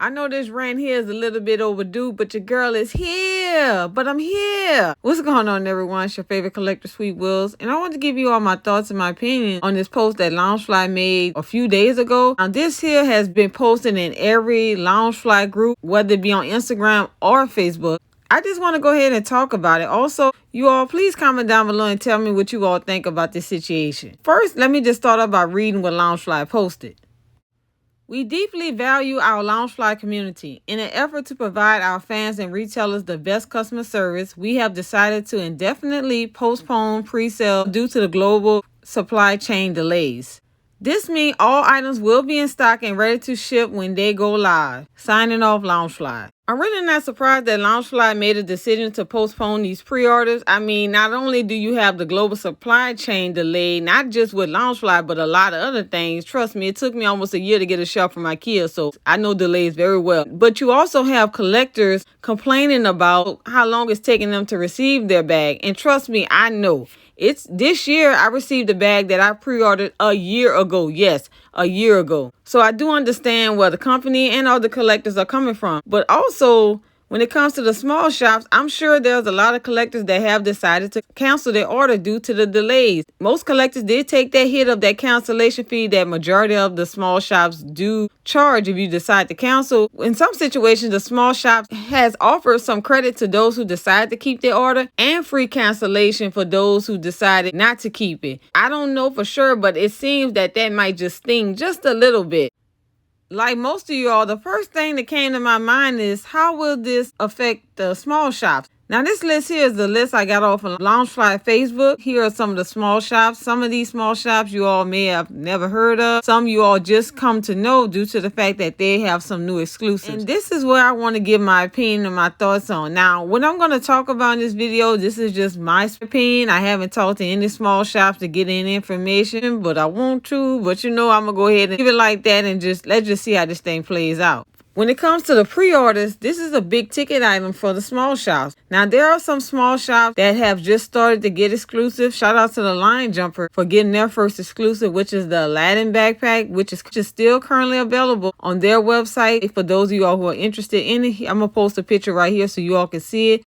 I know this rant here is a little bit overdue, but your girl is here. But I'm here. What's going on, everyone? It's your favorite collector, Sweet Wills. And I want to give you all my thoughts and my opinion on this post that Loungefly made a few days ago. Now, this here has been posted in every Loungefly group, whether it be on Instagram or Facebook. I just want to go ahead and talk about it. Also, you all, please comment down below and tell me what you all think about this situation. First, let me just start off by reading what Loungefly posted. We deeply value our Loungefly community. In an effort to provide our fans and retailers the best customer service, we have decided to indefinitely postpone pre-sale due to the global supply chain delays. This means all items will be in stock and ready to ship when they go live. Signing off, Loungefly. I'm really not surprised that Loungefly made a decision to postpone these pre-orders. I mean, not only do you have the global supply chain delay, not just with Loungefly, but a lot of other things. Trust me, it took me almost a year to get a shelf from IKEA, so I know delays very well. But you also have collectors complaining about how long it's taking them to receive their bag. And trust me, I know. It's this year I received a bag that I pre-ordered a year ago. Yes, a year ago. So I do understand where the company and all the collectors are coming from. But also, when it comes to the small shops, I'm sure there's a lot of collectors that have decided to cancel their order due to the delays. Most collectors did take that hit of that cancellation fee that majority of the small shops do charge if you decide to cancel. In some situations, the small shops has offered some credit to those who decide to keep their order and free cancellation for those who decided not to keep it. I don't know for sure, but it seems that might just sting just a little bit. Like most of y'all, the first thing that came to my mind is how will this affect the small shops? Now, this list here is the list I got off of Loungefly Facebook. Here are some of the small shops. Some of these small shops you all may have never heard of. Some you all just come to know due to the fact that they have some new exclusives. And this is where I want to give my opinion and my thoughts on. Now, what I'm going to talk about in this video, this is just my opinion. I haven't talked to any small shops to get any information, but I want to. But you know, I'm going to go ahead and leave it like that and let's just see how this thing plays out. When it comes to the pre-orders, this is a big ticket item for the small shops. Now, there are some small shops that have just started to get exclusive. Shout out to the Line Jumper for getting their first exclusive, which is the Aladdin backpack, which is still currently available on their website. For those of you all who are interested in it, I'm going to post a picture right here so you all can see it.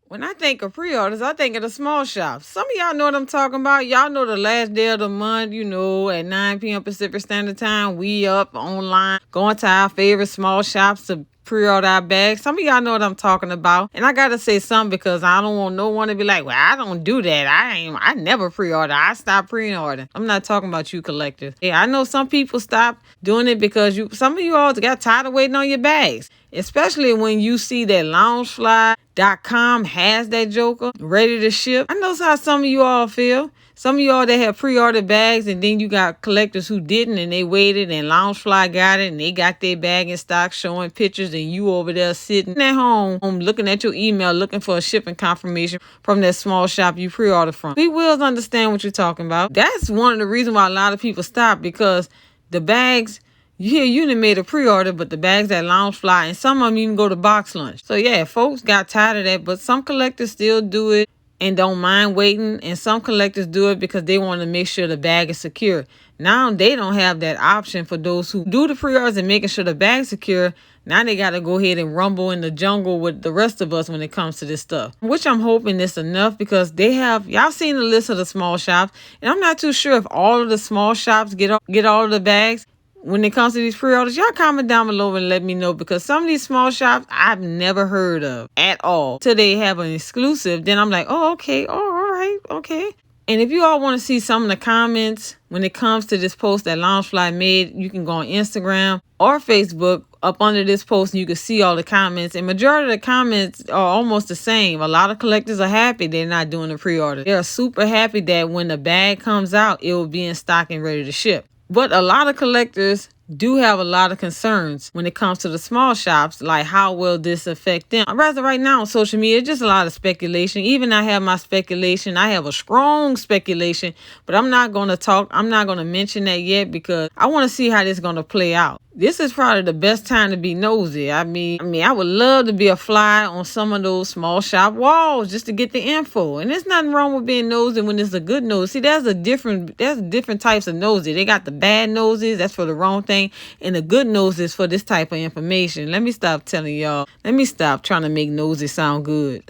When I think of pre-orders, I think of the small shops. Some of y'all know what I'm talking about. Y'all know the last day of the month, you know, at 9 p.m. Pacific Standard Time, we up online, going to our favorite small shops to pre-order our bags. Some of y'all know what I'm talking about. And I got to say something because I don't want no one to be like, well, I don't do that. I never pre-order. I stopped pre-ordering. I'm not talking about you collectors. Yeah, I know some people stop doing it because some of you all got tired of waiting on your bags. Especially when you see that Loungefly.com has that joker ready to ship. I know how some of you all feel. Some of you all that have pre-ordered bags and then you got collectors who didn't and they waited and Loungefly got it and they got their bag in stock showing pictures and you over there sitting at home looking at your email looking for a shipping confirmation from that small shop you pre-ordered from. We will understand what you're talking about. That's one of the reasons why a lot of people stop, because the bags... You done made a pre-order, but the bags at Loungefly, and some of them even go to box lunch. So yeah, folks got tired of that, but some collectors still do it and don't mind waiting, and some collectors do it because they want to make sure the bag is secure. Now they don't have that option for those who do the pre-orders and making sure the bag's secure. Now they got to go ahead and rumble in the jungle with the rest of us when it comes to this stuff. Which I'm hoping is enough, because y'all seen the list of the small shops, and I'm not too sure if all of the small shops get all of the bags. When it comes to these pre-orders, y'all comment down below and let me know, because some of these small shops I've never heard of at all till they have an exclusive. Then I'm like, oh, okay, oh, all right, okay. And if you all want to see some of the comments when it comes to this post that Loungefly made, you can go on Instagram or Facebook up under this post and you can see all the comments. And majority of the comments are almost the same. A lot of collectors are happy they're not doing the pre-order. They're super happy that when the bag comes out, it will be in stock and ready to ship. But a lot of collectors do have a lot of concerns when it comes to the small shops, like how will this affect them? Rather, right now on social media, it's just a lot of speculation. Even I have my speculation. I have a strong speculation, but I'm not going to mention that yet because I want to see how this is going to play out. this is probably the best time to be nosy. I mean, I would love to be a fly on some of those small shop walls just to get the info. And there's nothing wrong with being nosy when it's a good nose. See, there's different types of nosy. They got the bad noses, that's for the wrong thing, and the good noses for this type of information. Let me stop telling y'all. Let me stop trying to make nosy sound good.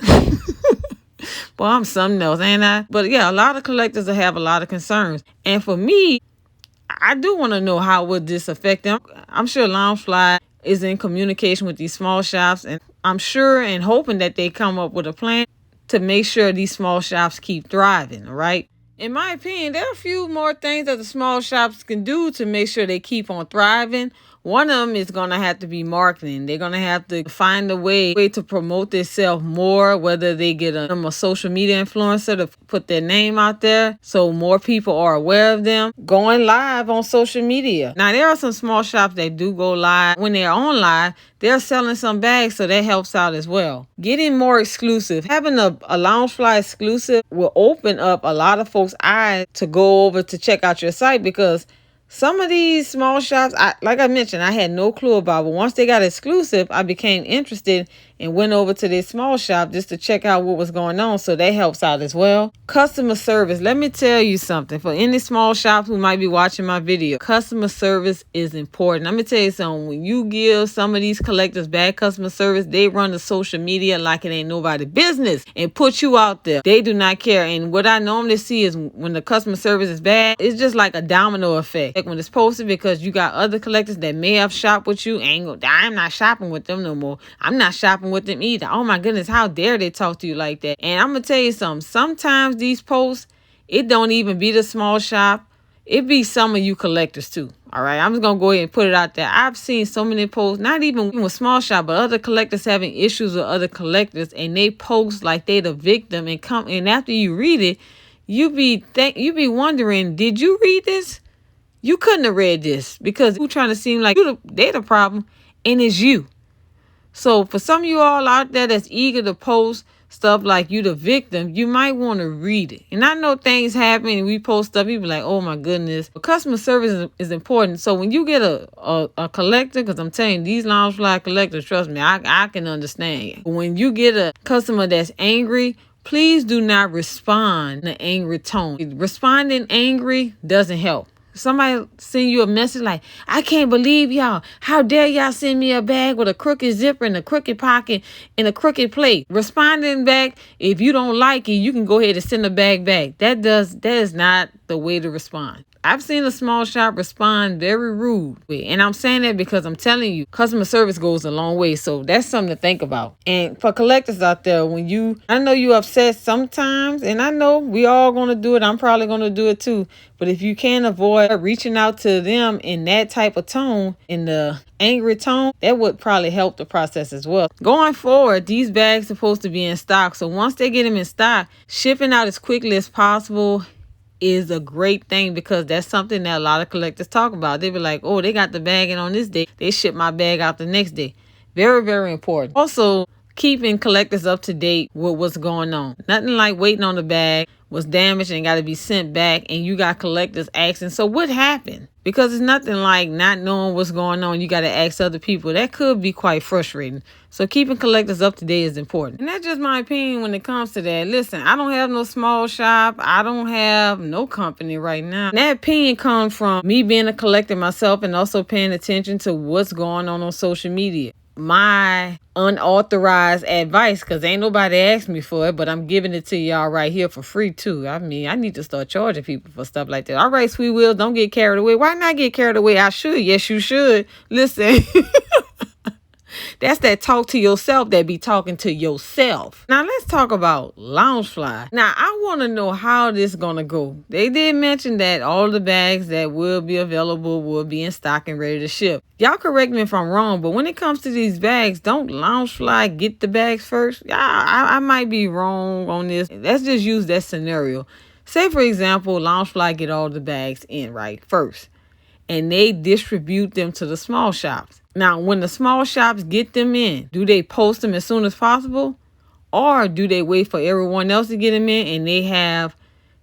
Well, I'm something else, ain't I? But yeah, a lot of collectors will have a lot of concerns. And for me, I do want to know how would this affect them. I'm sure Loungefly is in communication with these small shops, and I'm sure and hoping that they come up with a plan to make sure these small shops keep thriving, all right? In my opinion, there are a few more things that the small shops can do to make sure they keep on thriving. One of them is going to have to be marketing. They're going to have to find a way to promote themselves more, whether they get a social media influencer to put their name out there so more people are aware of them. Going live on social media. Now, there are some small shops that do go live. When they're on live, they're selling some bags, so that helps out as well. Getting more exclusive. Having a Loungefly exclusive will open up a lot of folks' eyes to go over to check out your site, because some of these small shops, like I mentioned, I had no clue about. But once they got exclusive, I became interested and went over to this small shop just to check out what was going on. So that helps out as well. Customer service. Let me tell you something. For any small shops who might be watching my video, customer service is important. Let me tell you something. When you give some of these collectors bad customer service, they run the social media like it ain't nobody's business and put you out there. They do not care. And what I normally see is when the customer service is bad, it's just like a domino effect. Like when it's posted, because you got other collectors that may have shopped with you, I'm not shopping with them no more. I'm not shopping with them either. Oh my goodness, how dare they talk to you like that? And I'm gonna tell you something. Sometimes these posts, it don't even be the small shop. It be some of you collectors too. All right, I'm just gonna go ahead and put it out there. I've seen so many posts, not even with small shop, but other collectors having issues with other collectors, and they post like they the victim, and after you read it, you be wondering, did you read this? You couldn't have read this, because you're trying to seem like they're the problem, and it's you. So for some of you all out there that's eager to post stuff like you the victim, you might want to read it. And I know things happen and we post stuff, you be like, oh my goodness. But customer service is important. So when you get a collector, because I'm telling you, these Loungefly collectors, trust me, I can understand. When you get a customer that's angry, please do not respond in an angry tone. Responding angry doesn't help. Somebody send you a message like, I can't believe y'all. How dare y'all send me a bag with a crooked zipper and a crooked pocket and a crooked plate? Responding back, if you don't like it, you can go ahead and send the bag back. That is not the way to respond. I've seen a small shop respond very rude. And I'm saying that because I'm telling you, customer service goes a long way. So that's something to think about. And for collectors out there, I know you upset sometimes, and I know we all going to do it. I'm probably going to do it too. But if you can't avoid reaching out to them in that type of tone, in the angry tone, that would probably help the process as well. Going forward, these bags are supposed to be in stock. So once they get them in stock, shipping out as quickly as possible is a great thing, because that's something that a lot of collectors talk about. They be like, oh, they got the bag in on this day, they ship my bag out the next day. Very, very important. Also, keeping collectors up to date with what's going on. Nothing like waiting on the bag was damaged and got to be sent back, and you got collectors asking, so what happened? Because it's nothing like not knowing what's going on. You got to ask other people. That could be quite frustrating. So keeping collectors up to date is important. And that's just my opinion when it comes to that. Listen, I don't have no small shop. I don't have no company right now. And that opinion comes from me being a collector myself, and also paying attention to what's going on social media. My unauthorized advice, because ain't nobody asked me for it, but I'm giving it to y'all right here for free too. I mean, I need to start charging people for stuff like that. All right, Sweet Wheels, don't get carried away. Why not get carried away? I should. Yes, you should. Listen. That's that talk to yourself that be talking to yourself. Now, let's talk about Loungefly. Now, I want to know how this going to go. They did mention that all the bags that will be available will be in stock and ready to ship. Y'all correct me if I'm wrong, but when it comes to these bags, don't Loungefly get the bags first? I might be wrong on this. Let's just use that scenario. Say, for example, Loungefly get all the bags in, right, first, and they distribute them to the small shops. Now, when the small shops get them in, do they post them as soon as possible? Or do they wait for everyone else to get them in, and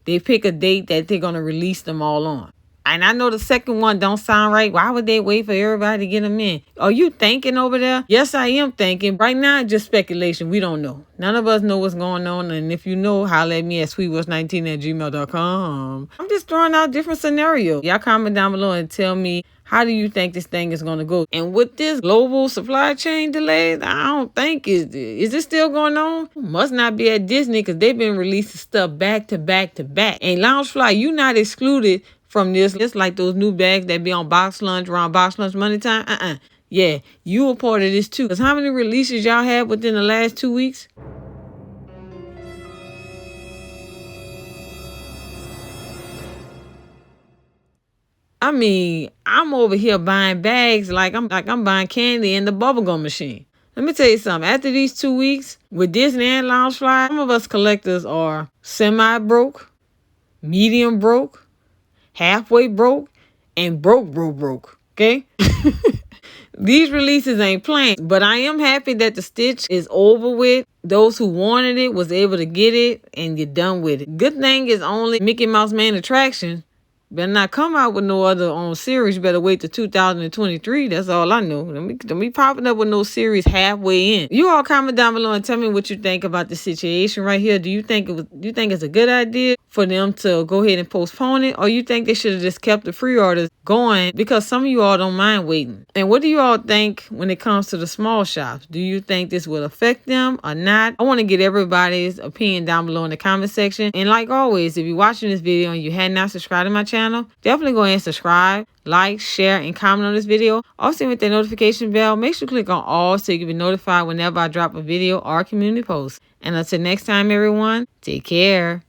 they pick a date that they're going to release them all on? And I know the second one don't sound right. Why would they wait for everybody to get them in? Are you thinking over there? Yes, I am thinking. Right now, it's just speculation. We don't know. None of us know what's going on. And if you know, holler at me at sweetwest19@gmail.com. I'm just throwing out different scenarios. Y'all comment down below and tell me, how do you think this thing is going to go? And with this global supply chain delays, I don't think is this still going on? Must not be at Disney because they've been releasing stuff back to back to back. And Loungefly, you not excluded from this. It's like those new bags that be on Box Lunch around Box Lunch Money Time. Yeah, you a part of this too. Because how many releases y'all had within the last 2 weeks? I mean, I'm over here buying bags like I'm buying candy in the bubblegum machine. Let me tell you something. After these 2 weeks with Disney and Loungefly, some of us collectors are semi-broke, medium broke, halfway broke, and broke. Okay? These releases ain't playing, but I am happy that the Stitch is over with. Those who wanted it was able to get it, and you're done with it. Good thing is only Mickey Mouse main attraction. Better not come out with no other series. You better wait till 2023. That's all I know. Don't be popping up with no series halfway in. You all comment down below and tell me what you think about the situation right here. Do you think it's a good idea for them to go ahead and postpone it, or you think they should have just kept the pre-orders going because some of you all don't mind waiting? And what do you all think when it comes to the small shops? Do you think this will affect them or not? I want to get everybody's opinion down below in the comment section. And like always, if you're watching this video and you had not subscribed to my channel, definitely go ahead and subscribe, like, share, and comment on this video. Also with that notification bell, make sure to click on all so you can be notified whenever I drop a video or a community post. And until next time, everyone, take care.